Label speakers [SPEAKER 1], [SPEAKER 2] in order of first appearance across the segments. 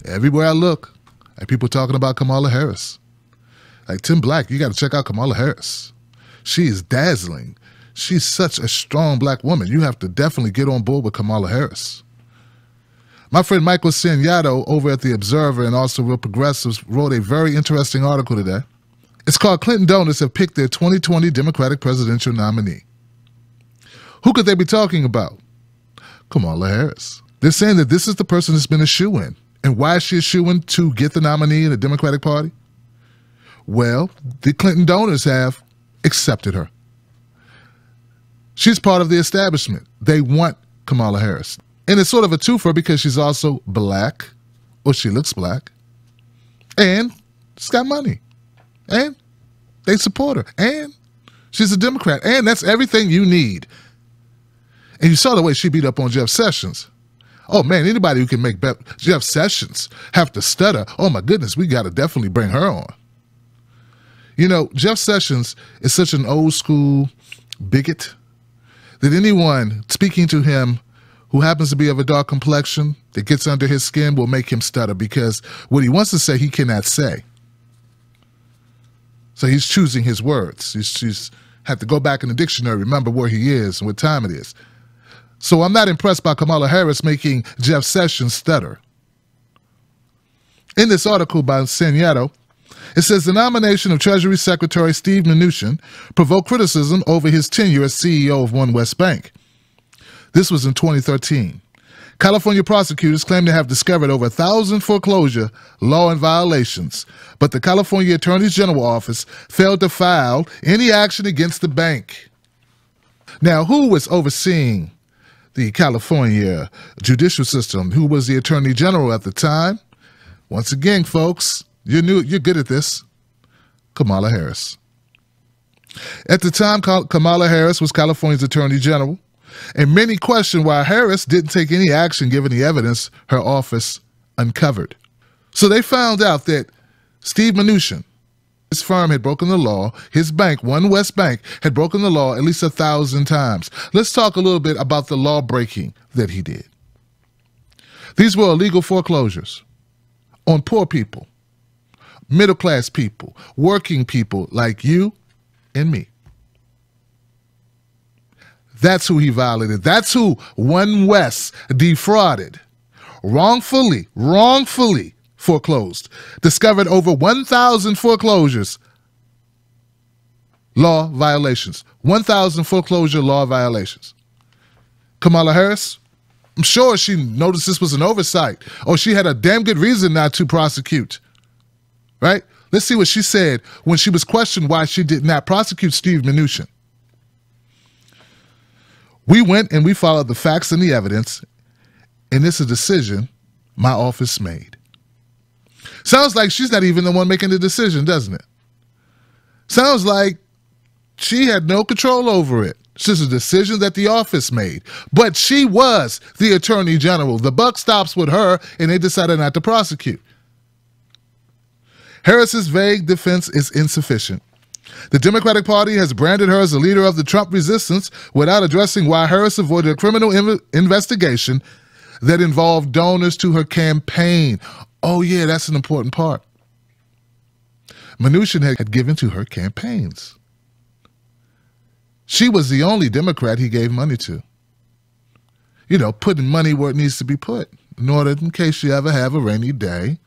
[SPEAKER 1] Everywhere I look, like people talking about Kamala Harris. Like, Tim Black, you got to check out Kamala Harris. She is dazzling. She's such a strong black woman. You have to definitely get on board with Kamala Harris. My friend Michael Signato over at The Observer and also Real Progressives wrote a very interesting article today. It's called Clinton Donors Have Picked Their 2020 Democratic Presidential Nominee. Who could they be talking about? Kamala Harris. They're saying that this is the person that's been a shoo-in. And why is she a shoo-in to get the nominee in the Democratic Party? Well, the Clinton donors have accepted her. She's part of the establishment. They want Kamala Harris. And it's sort of a twofer because she's also black, or she looks black, and she's got money, and they support her, and she's a Democrat, and that's everything you need. And you saw the way she beat up on Jeff Sessions. Oh, man, anybody who can make Jeff Sessions have to stutter, oh, my goodness, we got to definitely bring her on. You know, Jeff Sessions is such an old school bigot that anyone speaking to him who happens to be of a dark complexion that gets under his skin will make him stutter because what he wants to say, he cannot say. So he's choosing his words. He's had to go back in the dictionary, remember where he is and what time it is. So I'm not impressed by Kamala Harris making Jeff Sessions stutter. In this article by Signato, it says the nomination of Treasury Secretary Steve Mnuchin provoked criticism over his tenure as CEO of One West Bank. This was in 2013. California prosecutors claim to have discovered over 1,000 foreclosure law and violations, but the California Attorney General Office failed to file any action against the bank. Now, who was overseeing the California judicial system? Who was the Attorney General at the time? Once again, folks, you're good at this. Kamala Harris. At the time, Kamala Harris was California's Attorney General, and many questioned why Harris didn't take any action given the evidence her office uncovered. So they found out that Steve Mnuchin, his firm had broken the law. His bank, One West Bank, had broken the law at least 1,000 times. Let's talk a little bit about the law breaking that he did. These were illegal foreclosures on poor people, middle-class people, working people like you and me. That's who he violated. That's who One West defrauded, wrongfully foreclosed, discovered over 1,000 foreclosures, law violations, 1,000 foreclosure law violations. Kamala Harris, I'm sure she noticed this was an oversight, or she had a damn good reason not to prosecute, right? Let's see what she said when she was questioned why she did not prosecute Steve Mnuchin. We went and we followed the facts and the evidence, and it's a decision my office made. Sounds like she's not even the one making the decision, doesn't it? Sounds like she had no control over it. It's just a decision that the office made. But she was the Attorney General. The buck stops with her, and they decided not to prosecute. Harris's vague defense is insufficient. The Democratic Party has branded her as a leader of the Trump resistance without addressing why Harris avoided a criminal investigation that involved donors to her campaign. Oh, yeah, that's an important part. Mnuchin had given to her campaigns. She was the only Democrat he gave money to. You know, putting money where it needs to be put in order, in case you ever have a rainy day,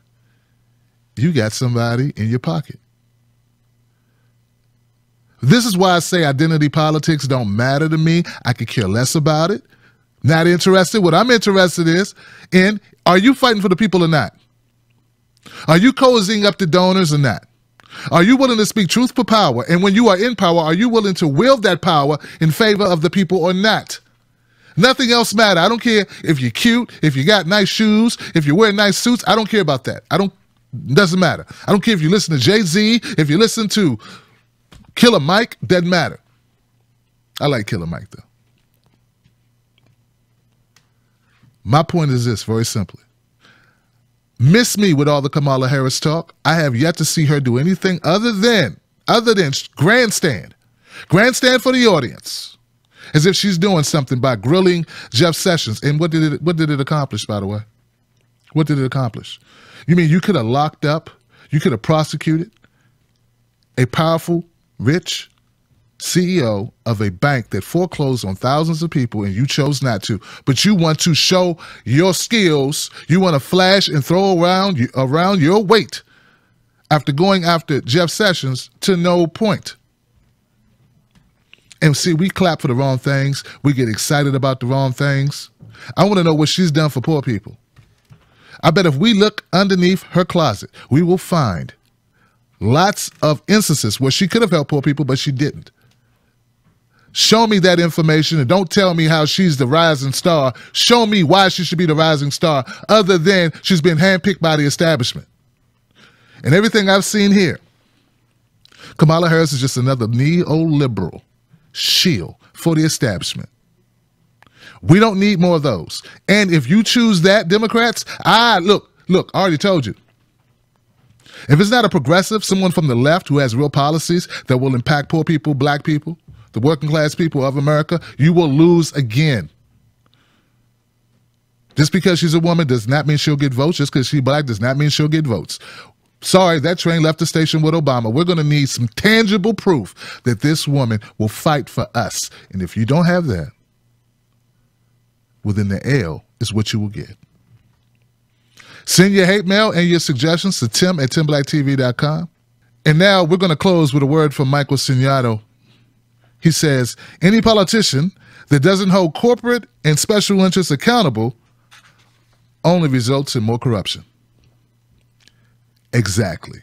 [SPEAKER 1] you got somebody in your pocket. This is why I say identity politics don't matter to me. I could care less about it. Not interested. What I'm interested in, are you fighting for the people or not? Are you cozying up to donors or not? Are you willing to speak truth for power? And when you are in power, are you willing to wield that power in favor of the people or not? Nothing else matters. I don't care if you're cute, if you got nice shoes, if you wear nice suits. I don't care about that. Doesn't matter. I don't care if you listen to Jay-Z, if you listen to Killer Mike, doesn't matter. I like Killer Mike, though. My point is this, very simply. Miss me with all the Kamala Harris talk. I have yet to see her do anything other than grandstand. Grandstand for the audience. As if she's doing something by grilling Jeff Sessions. And what did it accomplish, by the way? What did it accomplish? You mean you could have locked up, you could have prosecuted a powerful, rich CEO of a bank that foreclosed on thousands of people, and you chose not to, but you want to show your skills, you want to flash and throw around your weight after going after Jeff Sessions to no point. And see, we clap for the wrong things. We get excited about the wrong things. I want to know what she's done for poor people. I bet if we look underneath her closet, we will find lots of instances where she could have helped poor people, but she didn't. Show me that information, and don't tell me how she's the rising star. Show me why she should be the rising star, other than she's been handpicked by the establishment. And everything I've seen here, Kamala Harris is just another neoliberal shield for the establishment. We don't need more of those. And if you choose that, Democrats, look, I already told you. If it's not a progressive, someone from the left who has real policies that will impact poor people, black people, the working class people of America, you will lose again. Just because she's a woman does not mean she'll get votes. Just because she's black does not mean she'll get votes. Sorry, that train left the station with Obama. We're going to need some tangible proof that this woman will fight for us. And if you don't have that, well, then the L is what you will get. Send your hate mail and your suggestions to tim@timblacktv.com. And now we're going to close with a word from Michael Signato. He says, any politician that doesn't hold corporate and special interests accountable only results in more corruption. Exactly.